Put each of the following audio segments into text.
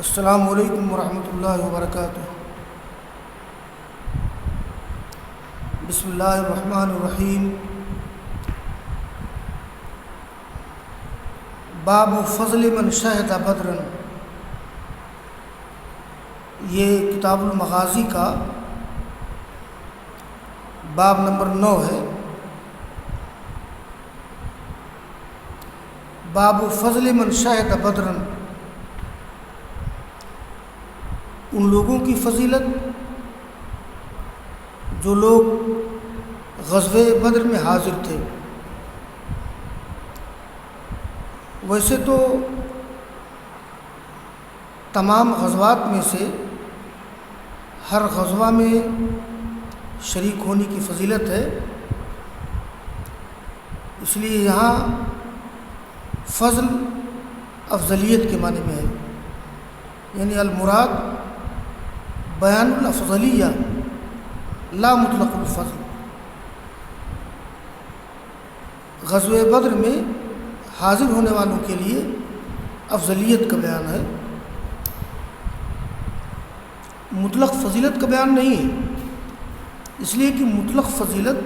السلام علیکم ورحمۃ اللہ وبرکاتہ۔ بسم اللہ الرحمن الرحیم۔ باب فضل من شہد بدرا، یہ کتاب المغازی کا باب نمبر 9 ہے۔ باب فضل من شہد بدرا، ان لوگوں کی فضیلت جو لوگ غزوہ بدر میں حاضر تھے۔ ویسے تو تمام غزوات میں سے ہر غزوہ میں شریک ہونے کی فضیلت ہے، اس لیے یہاں فضل افضلیت کے معنی میں ہے، یعنی المراد بیان الافضلیہ لا مطلق الفضل۔ غزوہ بدر میں حاضر ہونے والوں کے لیے افضلیت کا بیان ہے، مطلق فضیلت کا بیان نہیں ہے، اس لیے کہ مطلق فضیلت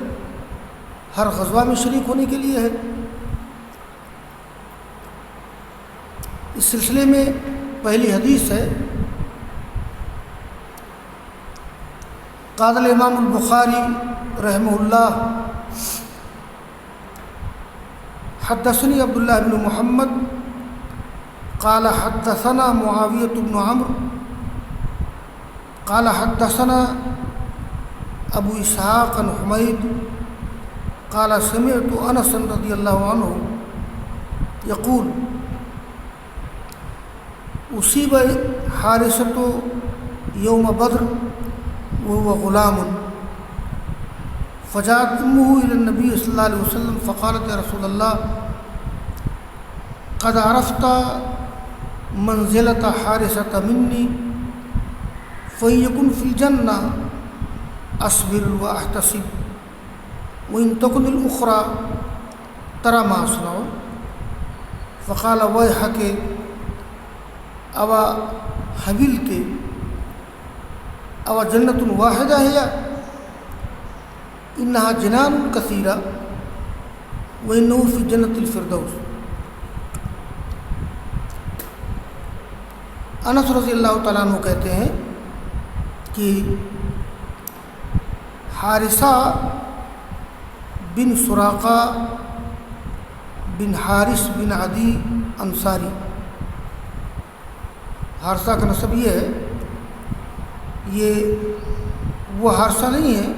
ہر غزوہ میں شریک ہونے کے لیے ہے۔ اس سلسلے میں پہلی حدیث ہے، قال الامام البخاری رحمہ اللہ حدثني عبد الله بن محمد قال حدثنا معاوية بن عمرو قال حدثنا ابو اسحاق عن حميد قال سمعت انس رضي الله عنه يقول اصيب حارثة يوم بدر وهو غلام، فجاءت امه الى النبي صلى الله عليه وسلم فقالت يا رسول الله قد عرفت منزلة حارثة مني فإن في الجنة أصبر وأحتسب وإن تكن الأخرى ترى ما أصنع، فقال ويحك أو حبلت أو جنة واحدة هي إنها جنان كثيرة وإنه في جنة الفردوس۔ انس رضی اللہ تعالیٰ عنہ کہتے ہیں کہ حارثہ بن سراقہ بن حارث بن عدی انصاری، حارثہ کا نسب یہ ہے، یہ وہ حارثہ نہیں ہے،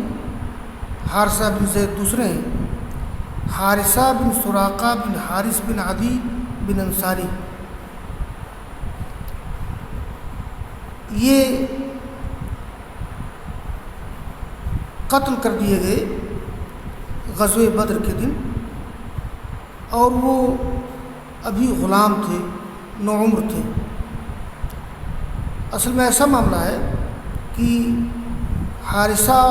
حارثہ بن زید دوسرے ہیں، حارثہ بن سراقہ بن حارث بن عدی بن انصاری، یہ قتل کر دیے گئے غزوہ بدر کے دن، اور وہ ابھی غلام تھے، نوعمر تھے۔ اصل میں ایسا معاملہ ہے کہ حارثہ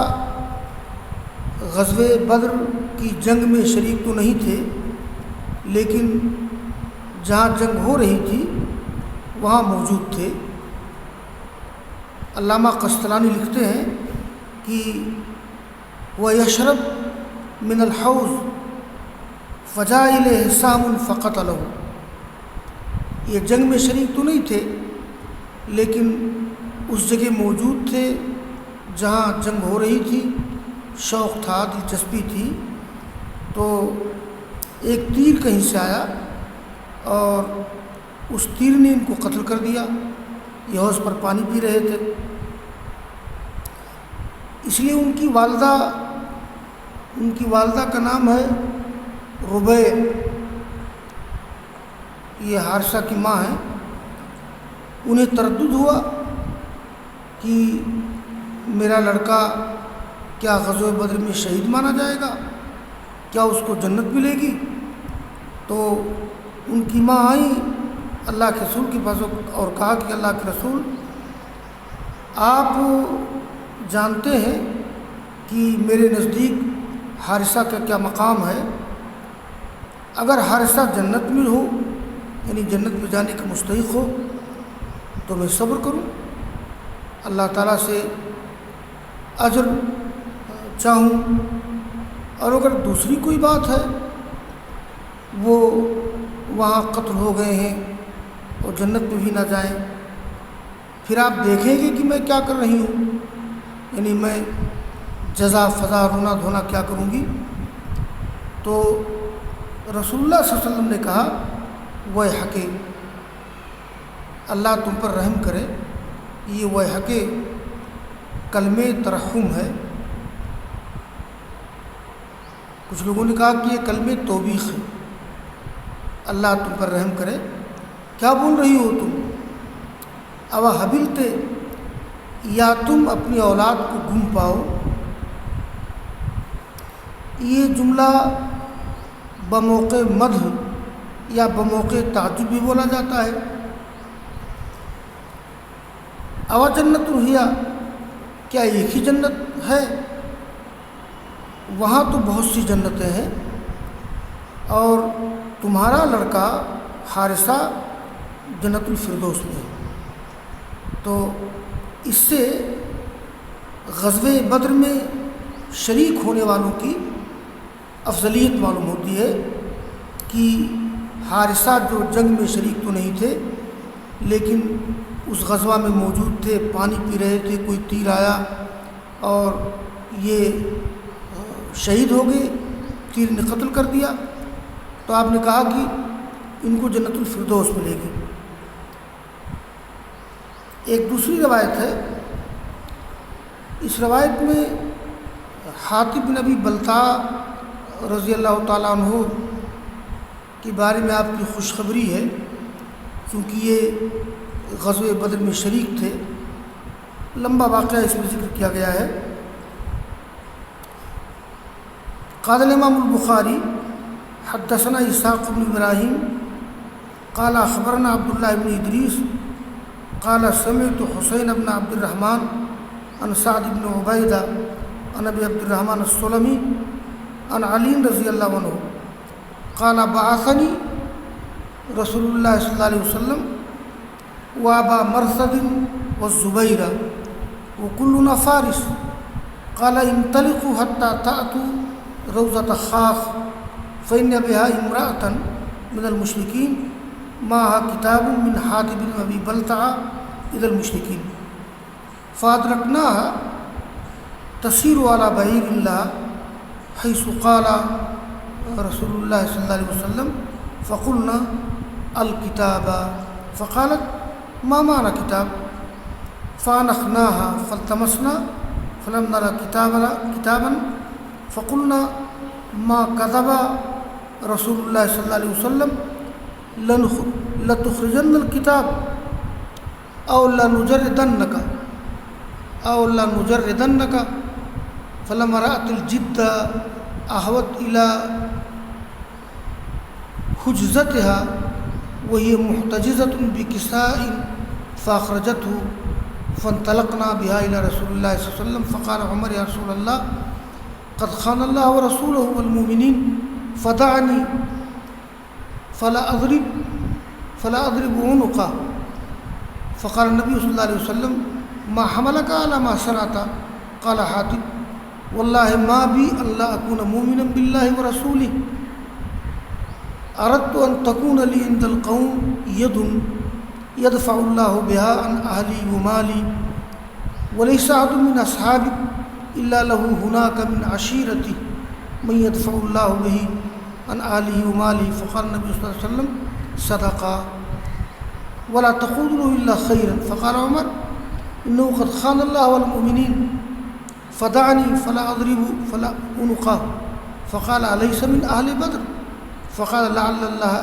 غزوہ بدر کی جنگ میں شریک تو نہیں تھے، لیکن جہاں جنگ ہو رہی تھی وہاں موجود تھے۔ علامہ قسطلانی لکھتے ہیں کہ وَيَشْرَبْ مِنَ الْحَوْضِ فَجَاءَ إِلَيْهِ سَهْمٌ فَقَتَلَهُ، یہ جنگ میں شریک تو نہیں تھے لیکن اس جگہ موجود تھے جہاں جنگ ہو رہی تھی، شوق تھا، دلچسپی تھی، تو ایک تیر کہیں سے آیا اور اس تیر نے ان کو قتل کر دیا۔ یہ حوض پر پانی پی رہے تھے، اس لیے ان کی والدہ کا نام ہے ربیع، یہ حارثہ کی ماں ہے۔ انہیں تردد ہوا کہ میرا لڑکا کیا غزوہ بدر میں شہید مانا جائے گا، کیا اس کو جنت ملے گی؟ تو ان کی ماں آئی اللہ کے رسول کے پاس اور کہا کہ اللہ کے رسول، آپ جانتے ہیں کہ میرے نزدیک حارثہ کا کیا مقام ہے، اگر حارثہ جنت میں ہو یعنی جنت میں جانے کا مستحق ہو تو میں صبر کروں، اللہ تعالیٰ سے اجر چاہوں، اور اگر دوسری کوئی بات ہے وہ وہاں قتل ہو گئے ہیں اور جنت میں بھی نہ جائیں، پھر آپ دیکھیں گے کہ میں کیا کر رہی ہوں، یعنی میں جزا فضا رونا دھونا کیا کروں گی۔ تو رسول اللہ صلی اللہ علیہ وسلم نے کہا ویحک، اللہ تم پر رحم کرے، یہ ویحک کلمہ ترحم ہے۔ کچھ لوگوں نے کہا کہ یہ کلمہ توبیخ ہے، اللہ تم پر رحم کرے، کیا بول رہی ہو تم؟ اوا حبلتے، یا تم اپنی اولاد کو گم پاؤ۔ یہ جملہ بموقع مدح یا بموقع تعجب بھی بولا جاتا ہے۔ اوا جنت ہیا، کیا ایک ہی جنت ہے؟ وہاں تو بہت سی جنتیں ہیں، اور تمہارا لڑکا حارثہ جنت الفردوس میں ہے۔ تو اس سے غزوہ بدر میں شریک ہونے والوں کی افضلیت معلوم ہوتی ہے کہ حارثہ جو جنگ میں شریک تو نہیں تھے لیکن اس غزوہ میں موجود تھے، پانی پی رہے تھے، کوئی تیر آیا اور یہ شہید ہو گئے، تیر نے قتل کر دیا، تو آپ نے کہا کہ ان کو جنت الفردوس ملے گی۔ ایک دوسری روایت ہے، اس روایت میں حاتب بن ابی بلتع رضی اللہ تعالیٰ عنہ کے بارے میں آپ کی خوشخبری ہے، کیونکہ یہ غزوہ بدر میں شریک تھے، لمبا واقعہ اس میں ذکر کیا گیا ہے۔ قال الامام البخاری حدثنا اسحاق بن ابراہیم قال اخبرنا عبداللہ بن ادریس قال سمعت حسین بن عبد الرحمن عن سعد بن عبیدہ عن ابی عبد الرحمن السلمی عن علی رضی اللہ عنہ قال بعثنی رسول اللہ صلی اللہ علیہ وسلم وابا مرثد والزبیر وكلنا فارس قال انطلقوا حتى تأتوا روضة خاخ فإن بها امرأة من المشركين معها كتاب من حاتب بن أبي بلتع إلى المشركين فأدركناها تسير على بعير الله حيث قال رسول الله صلى الله عليه وسلم فقلنا الكتاب فقالت ما معنى كتاب فأنخناها فالتمسنا فلم نرى كتابا فقلنا ما كذب رسول الله صلى الله عليه وسلم لتخرجن الكتاب أو لنجردنك فلما رأت الجد أهوت إلى حجزتها وهي محتجزة بكساء فأخرجته فانطلقنا بها إلى رسول الله صلى الله عليه وسلم فقال عمر يا رسول الله قد خان الله ورسوله والمؤمنين فدعني فلا أضرب عنقه فقال النبي صلى الله عليه وسلم ما حملك على ما صنعت قال حاتب والله ما بي ألا أكون مؤمنا بالله ورسوله أردت أن تكون لي عند القوم يد يدفع الله بها عن أهلي ومالي وليس أحد من أصحابك إلا له هناك من عشيرتي من يدفع الله به عن أهله ومالي فقال النبي صلى الله عليه وسلم صدقا ولا تقول له إلا خيرا فقال عمر إنه قد خان الله والمؤمنين فدعني فلا أنقه فقال أليس من أهل بدر فقال لعل الله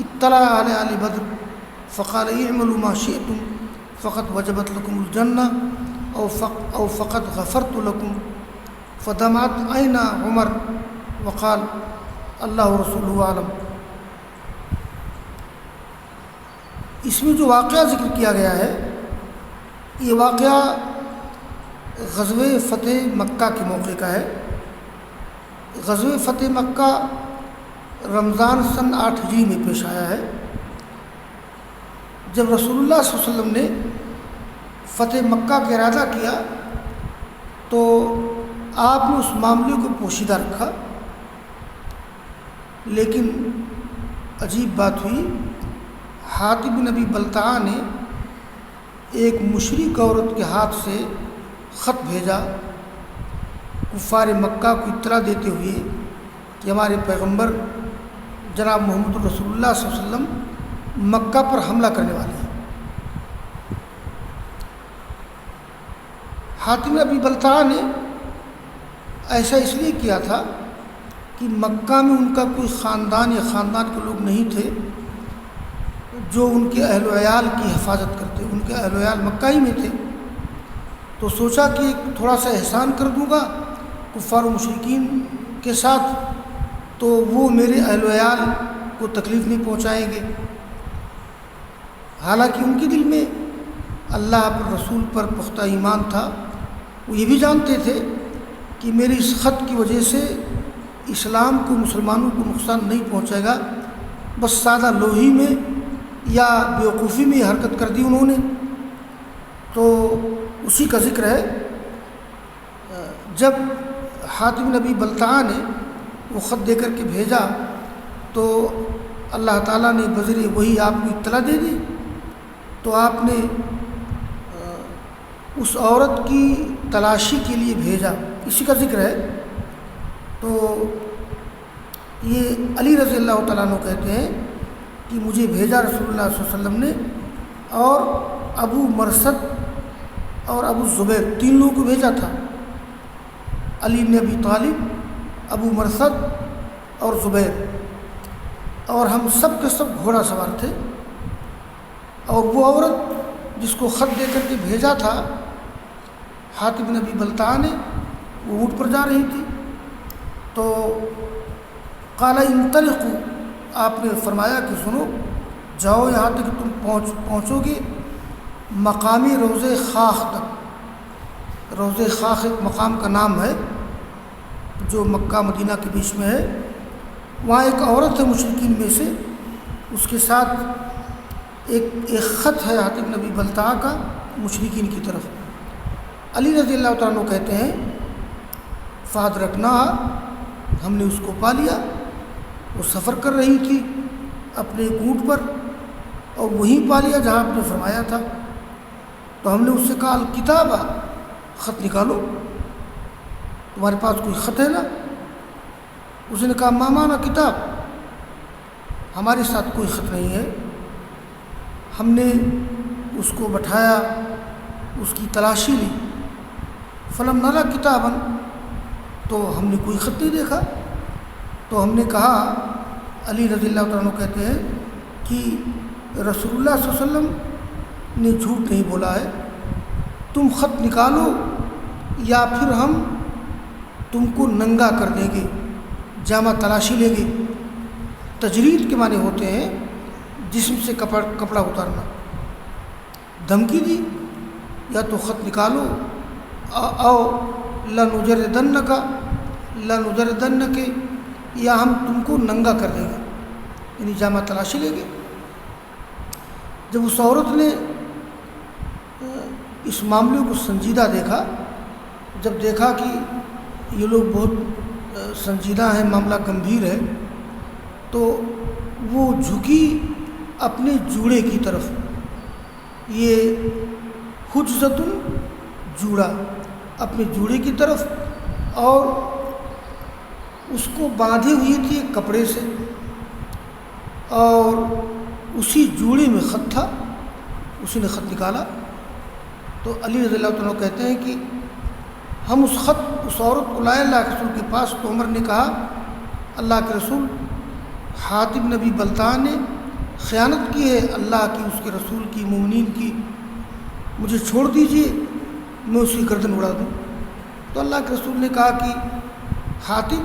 اطلع على أهل بدر فقال اعملوا ما شئتم فقد وجبت لكم الجنة أو فقد غفرت لكم فدمعت عين عمر وقال اللہ رسولہ عالم۔ اس میں جو واقعہ ذکر کیا گیا ہے یہ واقعہ غزوہ فتح مکہ کے موقع کا ہے۔ غزوہ فتح مکہ رمضان سن 8 ہجری میں پیش آیا ہے، جب رسول اللہ صلی اللہ علیہ وسلم نے فتح مکہ کا ارادہ کیا تو آپ نے اس معاملے کو پوشیدہ رکھا، لیکن عجیب بات ہوئی، حاتب بن ابی بلتعہ نے ایک مشرک عورت کے ہاتھ سے خط بھیجا کفار مکہ کو اطلاع دیتے ہوئے کہ ہمارے پیغمبر جناب محمد رسول اللہ صلی اللہ علیہ وسلم مکہ پر حملہ کرنے والے ہیں۔ حاتب بن ابی بلتعہ نے ایسا اس لیے کیا تھا کہ مکہ میں ان کا کوئی خاندان یا خاندان کے لوگ نہیں تھے جو ان کے اہل و عیال کی حفاظت کرتے، ان کے اہل و عیال مکہ ہی میں تھے، تو سوچا کہ تھوڑا سا احسان کر دوں گا کفار و مشرکین کے ساتھ تو وہ میرے اہل و عیال کو تکلیف نہیں پہنچائیں گے۔ حالانکہ ان کے دل میں اللہ پر رسول پر پختہ ایمان تھا، وہ یہ بھی جانتے تھے کہ میرے اس خط کی وجہ سے اسلام کو مسلمانوں کو نقصان نہیں پہنچے گا، بس سادہ لوہی میں یا بیوقوفی میں یہ حرکت کر دی انہوں نے۔ تو اسی کا ذکر ہے جب حاتب بن ابی بلتعہ نے وہ خط دے کر کے بھیجا تو اللہ تعالیٰ نے بذریعہ وہی آپ کو اطلاع دے دی، تو آپ نے اس عورت کی تلاشی کے لیے بھیجا، اسی کا ذکر ہے۔ تو یہ علی رضی اللہ تعالیٰ عنہ کہتے ہیں کہ مجھے بھیجا رسول اللہ صلی اللہ علیہ وسلم نے، اور ابو مرثد اور ابو زبیر تین لوگوں کو بھیجا تھا، علی بن ابی طالب، ابو مرثد اور زبیر، اور ہم سب کے سب گھوڑا سوار تھے، اور وہ عورت جس کو خط دے کر کے بھیجا تھا حاتب بن ابی بلتعہ نے، وہ اونٹ پر جا رہی تھی۔ تو قال انطلقوا، آپ نے فرمایا کہ سنو، جاؤ یہاں تک تم پہنچو گے مقامی روضہ خاخ تک۔ روضہ خاخ ایک مقام کا نام ہے جو مکہ مدینہ کے بیچ میں ہے، وہاں ایک عورت ہے مشرکین میں سے، اس کے ساتھ ایک خط ہے حاتب بن ابی بلتعہ کا مشرکین کی طرف۔ علی رضی اللہ تعالیٰ عنہ کہتے ہیں فَأَدْرَكْنَاهَا، ہم نے اس کو پا لیا، وہ سفر کر رہی تھی اپنے ایک اونٹ پر، اور وہیں پا لیا جہاں آپ نے فرمایا تھا۔ تو ہم نے اس سے کہا الکتابہ، خط نکالو، تمہارے پاس کوئی خط ہے نا؟ اس نے کہا ما معنی کتاب، ہمارے ساتھ کوئی خط نہیں ہے۔ ہم نے اس کو بٹھایا، اس کی تلاشی لی، فلم نرى کتابا، تو ہم نے کوئی خط نہیں دیکھا۔ تو ہم نے کہا، علی رضی اللہ تعالیٰ عنہ کہتے ہیں کہ رسول اللہ صلی اللہ علیہ وسلم نے جھوٹ نہیں بولا ہے، تم خط نکالو یا پھر ہم تم کو ننگا کر دیں گے، جامہ تلاشی لیں گے۔ تجرید کے معنی ہوتے ہیں جسم سے کپڑا اتارنا۔ دھمکی دی، یا تو خط نکالو او لنجردنک، یا ہم تم کو ننگا کر دیں گے، یعنی جامہ تلاشی لیں گے۔ جب اس عورت نے اس معاملے کو سنجیدہ دیکھا، جب دیکھا کہ یہ لوگ بہت سنجیدہ ہیں، معاملہ گمبھیر ہے، تو وہ جھکی اپنے جوڑے کی طرف، یہ حجزۃ جوڑا، اپنے جوڑے کی طرف، اور اس کو باندھے ہوئی تھی ایک کپڑے سے، اور اسی جوڑے میں خط تھا، اسی نے خط نکالا۔ تو علی رضی اللہ عنہ کہتے ہیں کہ ہم اس عورت کو لائے اللہ کے رسول کے پاس، تو عمر نے کہا اللہ کے رسول، حاتب بن ابی بلتعہ نے خیانت کی ہے اللہ کی، اس کے رسول کی، مومنین کی، مجھے چھوڑ دیجئے، میں اس کی گردن اڑا دوں۔ تو اللہ کے رسول نے کہا کہ حاتب،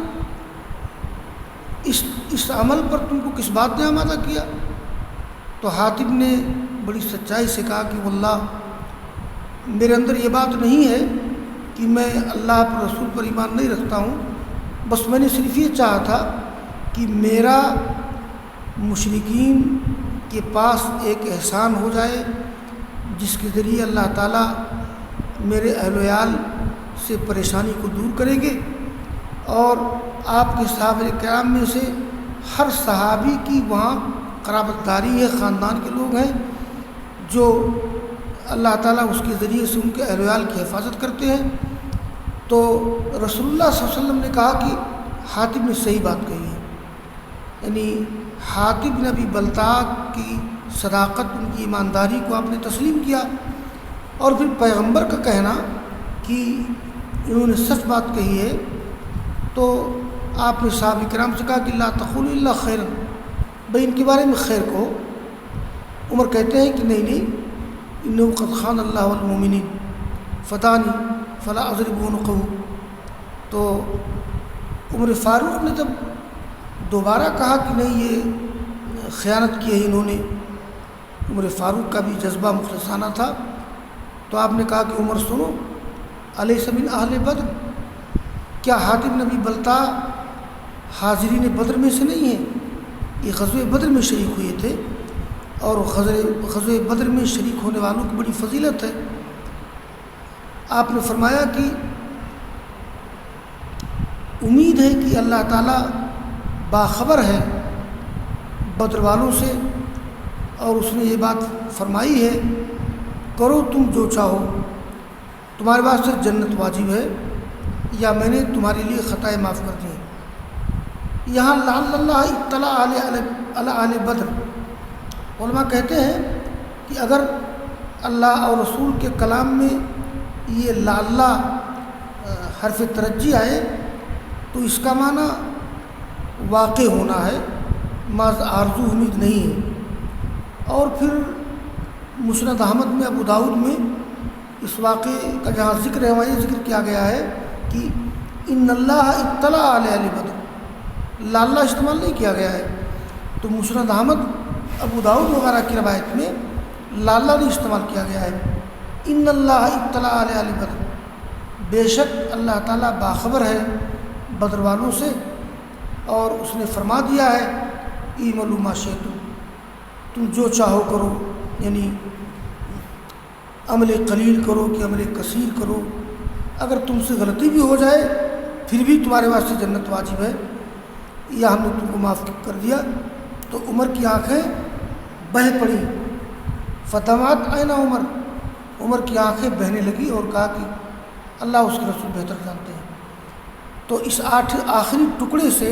اس عمل پر تم کو کس بات نے آمادہ کیا؟ تو حاتب نے بڑی سچائی سے کہا کہ واللہ میرے اندر یہ بات نہیں ہے کہ میں اللہ پر رسول پر ایمان نہیں رکھتا ہوں، بس میں نے صرف یہ چاہا تھا کہ میرا مشرکین کے پاس ایک احسان ہو جائے جس کے ذریعے اللہ تعالیٰ میرے اہل و عیال سے پریشانی کو دور کریں گے، اور آپ کے صحابہ کرام میں سے ہر صحابی کی وہاں قرابت داری ہے، خاندان کے لوگ ہیں جو اللہ تعالیٰ اس کے ذریعے سے ان کے اہل و عیال کی حفاظت کرتے ہیں۔ تو رسول اللہ صلی اللہ علیہ وسلم نے کہا کہ حاتب نے صحیح بات کہی ہے، یعنی حاتب بن ابی بلتع کی صداقت، ان کی ایمانداری کو آپ نے تسلیم کیا، اور پھر پیغمبر کا کہنا کہ انہوں نے سچ بات کہی ہے، تو آپ نے صحابہ کرام سے کہا کہ لا تقولوا الا خیرا، بھائی ان کے بارے میں خیر کہو۔ عمر کہتے ہیں کہ نہیں انه قد خان اللہ والمؤمنین فتانی فلا اضرب عنقہ۔ تو عمر فاروق نے جب دوبارہ کہا کہ نہیں یہ خیانت کی ہے انہوں نے، عمر فاروق کا بھی جذبہ مخلصانہ تھا، تو آپ نے کہا کہ عمر سنو، الیس من اہل بدر، کیا حاتب بن ابی بلتع حاضرین بدر میں سے نہیں ہیں؟ یہ غزوہ بدر میں شریک ہوئے تھے، اور غزوہ بدر میں شریک ہونے والوں کی بڑی فضیلت ہے۔ آپ نے فرمایا کہ امید ہے کہ اللہ تعالیٰ باخبر ہے بدر والوں سے، اور اس نے یہ بات فرمائی ہے کرو تم جو چاہو، تمہارے واسطے جنت واجب ہے، یا میں نے تمہارے لیے خطائیں معاف کر دی ہیں۔ یہاں لعل اللہ اطلع علی اہل بدر، علماء کہتے ہیں کہ اگر اللہ اور رسول کے کلام میں یہ لعل حرف ترجی آئے تو اس کا معنی واقع ہونا ہے، محض آرزو امید نہیں ہے۔ اور پھر مسند احمد میں، ابو داؤد میں اس واقعے کا جہاں ذکر ہے وہاں یہ ذکر کیا گیا ہے کہ ان اللہ اطلع علی اہل بدر، لعل استعمال نہیں کیا گیا ہے، تو مسند احمد، ابو داؤد وغیرہ کی روایت میں لعل نہیں استعمال کیا گیا ہے۔ ان اللہ اطلع علی اہل بدر، بے شک اللہ تعالیٰ باخبر ہے بدر والوں سے، اور اس نے فرما دیا ہے اعملوا ما شئتم، تم جو چاہو کرو، یعنی عمل قلیل کرو کہ عمل کثیر کرو، اگر تم سے غلطی بھی ہو جائے پھر بھی تمہارے واسطے جنت واجب ہے، یا ہم نے تم کو معاف کر دیا۔ تو عمر کی آنکھیں بہہ پڑی، فتمات عین عمر کی آنکھیں بہنے لگی، اور کہا کہ اللہ اس کے رسول بہتر جانتے ہیں۔ تو اس آخری ٹکڑے سے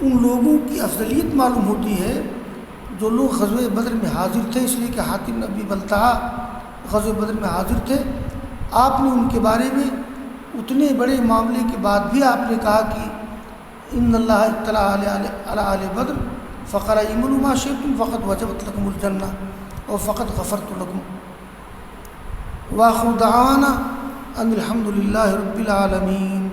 ان لوگوں کی افضلیت معلوم ہوتی ہے جو لوگ غزوہ بدر میں حاضر تھے، اس لیے کہ حاتب بن ابی بلتع غزوہ بدر میں حاضر تھے۔ آپ نے ان کے بارے میں اتنے بڑے معاملے کے بعد بھی آپ نے کہا کہ ان اللہ اطلع علی اہل بدر فقال اعملوا ما شئتم فقد وجبت لكم الجنہ اور فقد غفرت لكم۔ وآخر دعوانا ان الحمد للہ رب العالمین۔